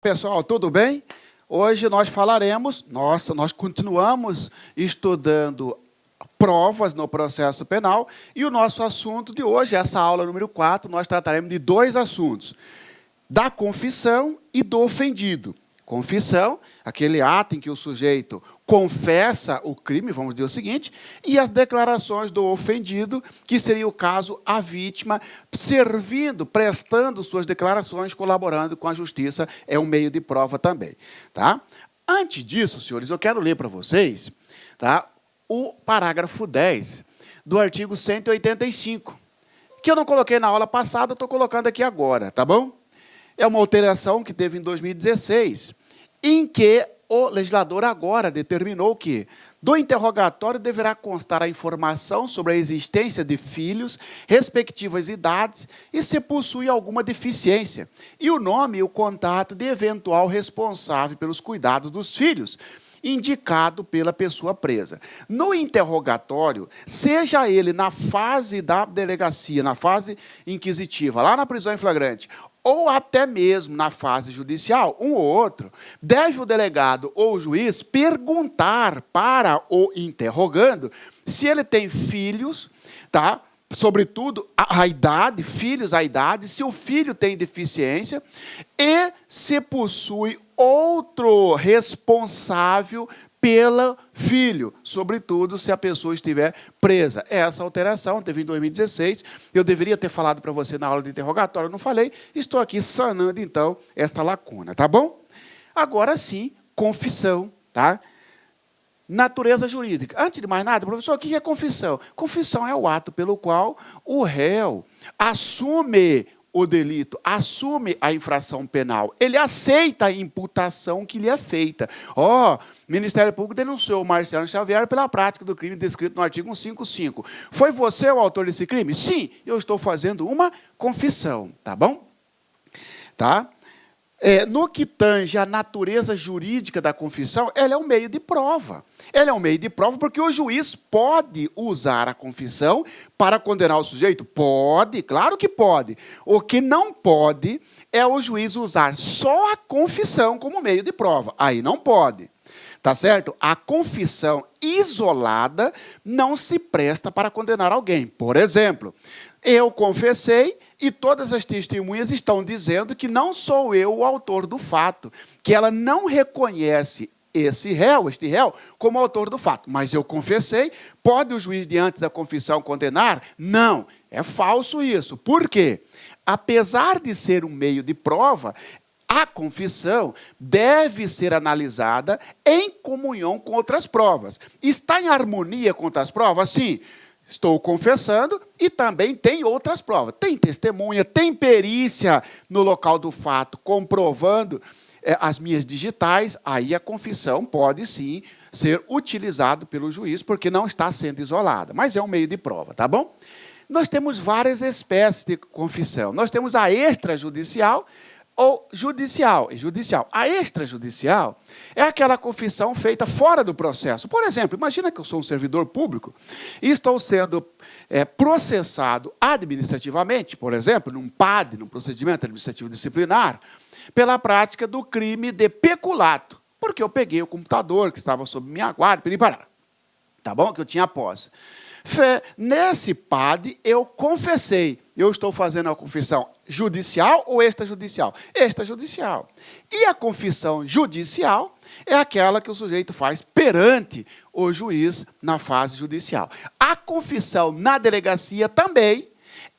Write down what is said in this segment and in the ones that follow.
pessoal, tudo bem? Hoje nós falaremos, nós continuamos estudando provas no processo penal e o nosso assunto de hoje, essa aula número 4, nós trataremos de dois assuntos, da confissão e do ofendido. Confissão, aquele ato em que o sujeito confessa o crime, vamos dizer o seguinte, e as declarações do ofendido, que seria o caso a vítima servindo, prestando suas declarações, colaborando com a justiça, é um meio de prova também. Tá? Antes disso, senhores, eu quero ler para vocês, tá, o parágrafo 10 do artigo 185, que eu não coloquei na aula passada, eu estou colocando aqui agora, tá bom? É uma alteração que teve em 2016, em que o legislador agora determinou que do interrogatório deverá constar a informação sobre a existência de filhos, respectivas idades e se possui alguma deficiência, e o nome e o contato de eventual responsável pelos cuidados dos filhos, indicado pela pessoa presa. No interrogatório, seja ele na fase da delegacia, na fase inquisitiva, lá na prisão em flagrante, ou até mesmo na fase judicial, um ou outro, deve o delegado ou o juiz perguntar para o interrogando se ele tem filhos, tá? Sobretudo a idade, filhos, a idade, se o filho tem deficiência e se possui outro responsável pelo filho, sobretudo se a pessoa estiver presa. Essa alteração teve em 2016, eu deveria ter falado para você na aula de interrogatório, não falei, estou aqui sanando, então, esta lacuna, tá bom? Agora sim, confissão, tá? Natureza jurídica. Antes de mais nada, professor, o que é confissão? Confissão é o ato pelo qual o réu assume o delito, assume a infração penal. Ele aceita a imputação que lhe é feita. O Ministério Público denunciou o Marciano Xavier pela prática do crime descrito no artigo 155. Foi você o autor desse crime? Sim, eu estou fazendo uma confissão, tá bom? Tá? No que tange a natureza jurídica da confissão, ela é um meio de prova. Ela é um meio de prova porque o juiz pode usar a confissão para condenar o sujeito? Pode, claro que pode. O que não pode é o juiz usar só a confissão como meio de prova. Aí não pode. Tá certo? A confissão isolada não se presta para condenar alguém. Por exemplo, eu confessei e todas as testemunhas estão dizendo que não sou eu o autor do fato, que ela não reconhece este réu, como autor do fato. Mas eu confessei, pode o juiz, diante da confissão, condenar? Não, é falso isso. Por quê? Apesar de ser um meio de prova, a confissão deve ser analisada em comunhão com outras provas. Está em harmonia com outras provas? Sim. Estou confessando e também tem outras provas. Tem testemunha, tem perícia no local do fato, comprovando as minhas digitais, aí a confissão pode sim ser utilizada pelo juiz, porque não está sendo isolada, mas é um meio de prova, tá bom? Nós temos várias espécies de confissão. Nós temos a extrajudicial ou judicial e judicial. A extrajudicial é aquela confissão feita fora do processo. Por exemplo, imagina que eu sou um servidor público e estou sendo processado administrativamente, por exemplo, num PAD, num procedimento administrativo disciplinar, pela prática do crime de peculato, porque eu peguei o computador que estava sob minha guarda, tá bom? Que eu tinha posse. Nesse PAD, eu confessei. Eu estou fazendo a confissão judicial ou extrajudicial? Extrajudicial. E a confissão judicial é aquela que o sujeito faz perante o juiz na fase judicial. A confissão na delegacia também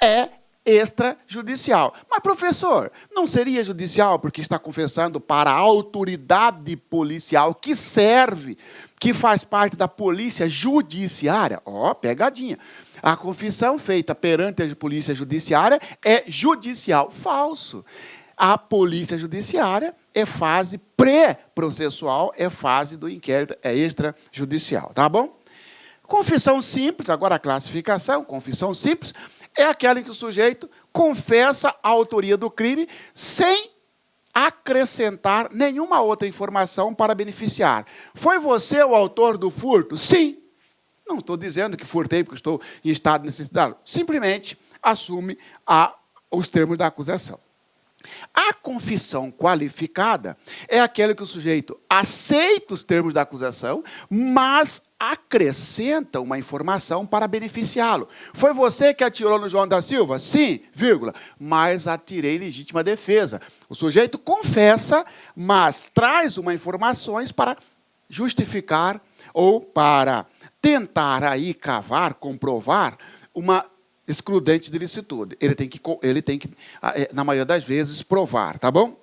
é extrajudicial. Mas, professor, não seria judicial porque está confessando para a autoridade policial que serve, que faz parte da polícia judiciária? Ó, pegadinha. A confissão feita perante a polícia judiciária é judicial. Falso. A polícia judiciária é fase pré-processual, é fase do inquérito, é extrajudicial. Tá bom? Confissão simples, agora a classificação, confissão simples, é aquela em que o sujeito confessa a autoria do crime sem acrescentar nenhuma outra informação para beneficiar. Foi você o autor do furto? Sim. Não estou dizendo que furtei porque estou em estado de necessidade. Simplesmente assume os termos da acusação. A confissão qualificada é aquela que o sujeito aceita os termos da acusação, mas acrescenta uma informação para beneficiá-lo. Foi você que atirou no João da Silva? Sim, vírgula, mas atirei em legítima defesa. O sujeito confessa, mas traz uma informações para justificar ou para tentar aí cavar, comprovar uma excludente de licitude. Ele tem que, na maioria das vezes, provar, tá bom?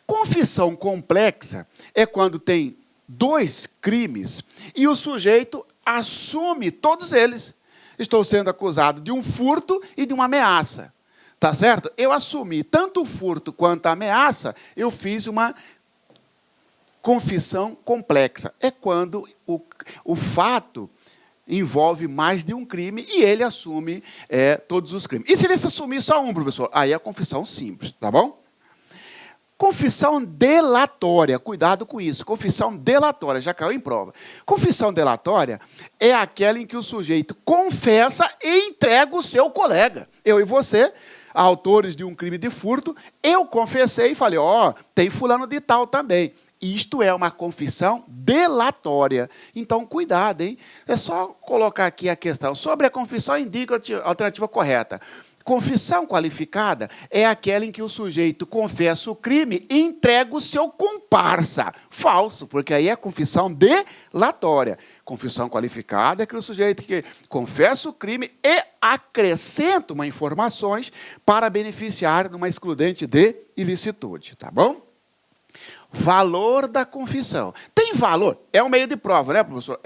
Confissão complexa é quando tem 2 crimes e o sujeito assume todos eles. Estou sendo acusado de um furto e de uma ameaça. Tá certo? Eu assumi tanto o furto quanto a ameaça, eu fiz uma confissão complexa. É quando o fato envolve mais de um crime e ele assume todos os crimes. E se ele assumir só um, professor? Aí é a confissão simples, tá bom? Confissão delatória, cuidado com isso. Confissão delatória, já caiu em prova. Confissão delatória é aquela em que o sujeito confessa e entrega o seu colega. Eu e você, autores de um crime de furto, eu confessei e falei, ó, tem fulano de tal também. Isto é uma confissão delatória. Então, cuidado, hein? É só colocar aqui a questão. Sobre a confissão, indica a alternativa correta. Confissão qualificada é aquela em que o sujeito confessa o crime e entrega o seu comparsa. Falso, porque aí é confissão delatória. Confissão qualificada é aquele sujeito que confessa o crime e acrescenta uma informações para beneficiar de uma excludente de ilicitude. Tá bom? Valor da confissão. Tem valor? É um meio de prova, né, professor?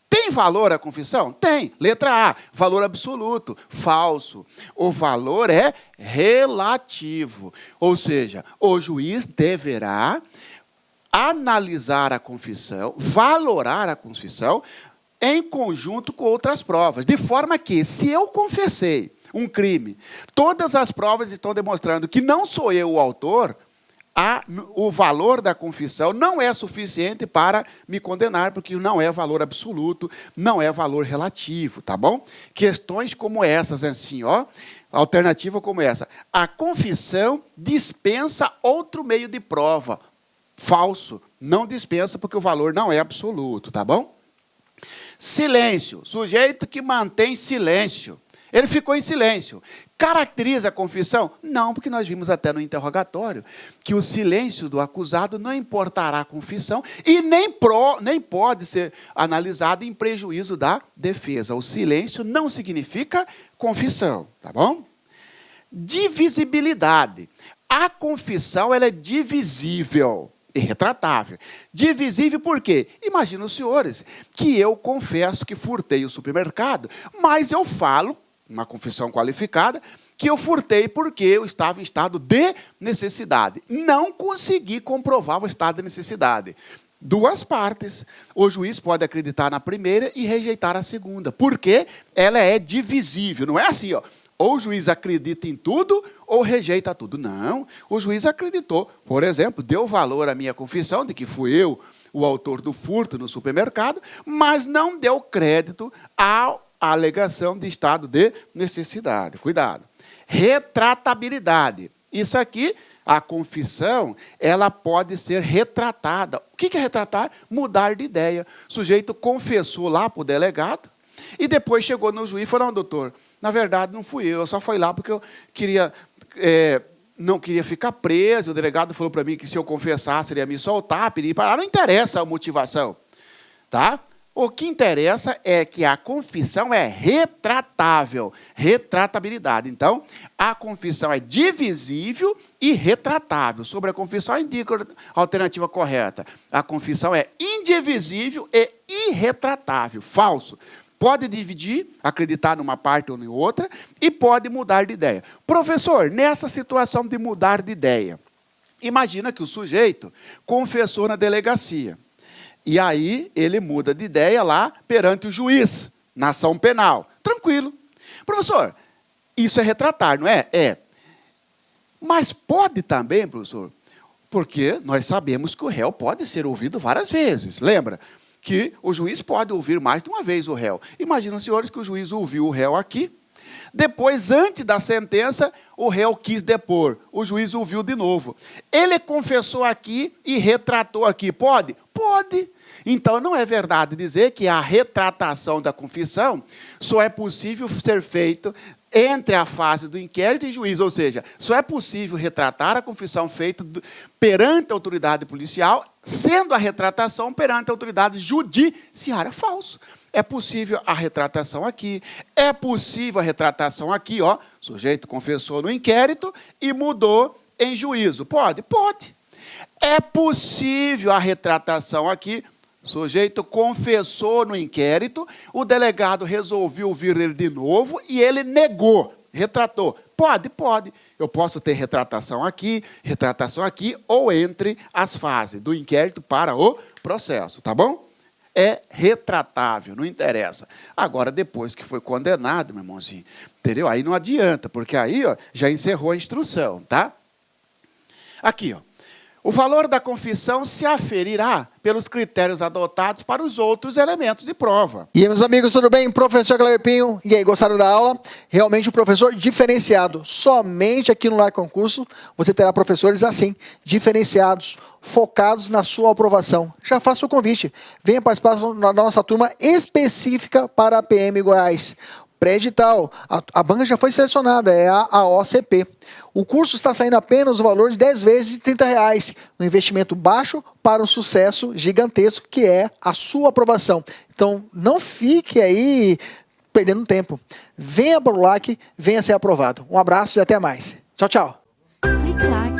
Tem valor a confissão? Tem. Letra A, valor absoluto. Falso. O valor é relativo. Ou seja, o juiz deverá analisar a confissão, valorar a confissão em conjunto com outras provas. De forma que, se eu confessei um crime, todas as provas estão demonstrando que não sou eu o autor, o valor da confissão não é suficiente para me condenar, porque não é valor absoluto, não é valor relativo, tá bom? Questões como essas, assim, ó, alternativa como essa. A confissão dispensa outro meio de prova. Falso, não dispensa porque o valor não é absoluto, tá bom? Silêncio, sujeito que mantém silêncio. Ele ficou em silêncio. Caracteriza a confissão? Não, porque nós vimos até no interrogatório que o silêncio do acusado não importará a confissão e nem pode ser analisado em prejuízo da defesa. O silêncio não significa confissão, tá bom? Divisibilidade. A confissão ela é divisível e retratável. Divisível por quê? Imagina os senhores que eu confesso que furtei o supermercado, mas eu falo uma confissão qualificada, que eu furtei porque eu estava em estado de necessidade. Não consegui comprovar o estado de necessidade. 2 partes. O juiz pode acreditar na primeira e rejeitar a segunda, porque ela é divisível. Não é assim, ó. Ou o juiz acredita em tudo ou rejeita tudo. Não, o juiz acreditou. Por exemplo, deu valor à minha confissão de que fui eu o autor do furto no supermercado, mas não deu crédito a alegação de estado de necessidade. Cuidado. Retratabilidade. Isso aqui, a confissão, ela pode ser retratada. O que é retratar? Mudar de ideia. O sujeito confessou lá para o delegado e depois chegou no juiz e falou, não, doutor, na verdade não fui eu só fui lá porque eu queria... não queria ficar preso, o delegado falou para mim que se eu confessasse, ele ia me soltar, pedir para... Não interessa a motivação, tá? O que interessa é que a confissão é retratável, retratabilidade. Então, a confissão é divisível e retratável. Sobre a confissão, indica a alternativa correta. A confissão é indivisível e irretratável. Falso. Pode dividir, acreditar numa parte ou em outra, e pode mudar de ideia. Professor, nessa situação de mudar de ideia, imagina que o sujeito confessou na delegacia. E aí ele muda de ideia lá perante o juiz, na ação penal. Tranquilo. Professor, isso é retratar, não é? É. Mas pode também, professor, porque nós sabemos que o réu pode ser ouvido várias vezes. Lembra que o juiz pode ouvir mais de uma vez o réu. Imagina, senhores, que o juiz ouviu o réu aqui, Depois, antes da sentença, o réu quis depor. O juiz ouviu de novo. Ele confessou aqui e retratou aqui. Pode? Pode. Então, não é verdade dizer que a retratação da confissão só é possível ser feito entre a fase do inquérito e juiz, ou seja, só é possível retratar a confissão feita perante a autoridade policial, sendo a retratação perante a autoridade judiciária. Falso. É possível a retratação aqui, é possível a retratação aqui, ó, o sujeito confessou no inquérito e mudou em juízo. Pode? Pode. É possível a retratação aqui, o sujeito confessou no inquérito, o delegado resolveu ouvir ele de novo e ele negou, retratou. Pode? Pode. Eu posso ter retratação aqui ou entre as fases do inquérito para o processo, tá bom? É retratável, não interessa. Agora, depois que foi condenado, meu irmãozinho, entendeu? Aí não adianta, porque aí ó, já encerrou a instrução, tá? Aqui, ó. O valor da confissão se aferirá pelos critérios adotados para os outros elementos de prova. E aí, meus amigos, tudo bem? Professor Cleber Pinho. E aí, gostaram da aula? Realmente um professor diferenciado. Somente aqui no Lar Concurso você terá professores assim, diferenciados, focados na sua aprovação. Já faça o convite. Venha participar da nossa turma específica para a PM Goiás. Pré-edital, a banca já foi selecionada, é a OCP. O curso está saindo apenas o valor de 10 vezes de R$30. Um investimento baixo para um sucesso gigantesco, que é a sua aprovação. Então, não fique aí perdendo tempo. Venha para o LAC, venha ser aprovado. Um abraço e até mais. Tchau, tchau. Clique lá.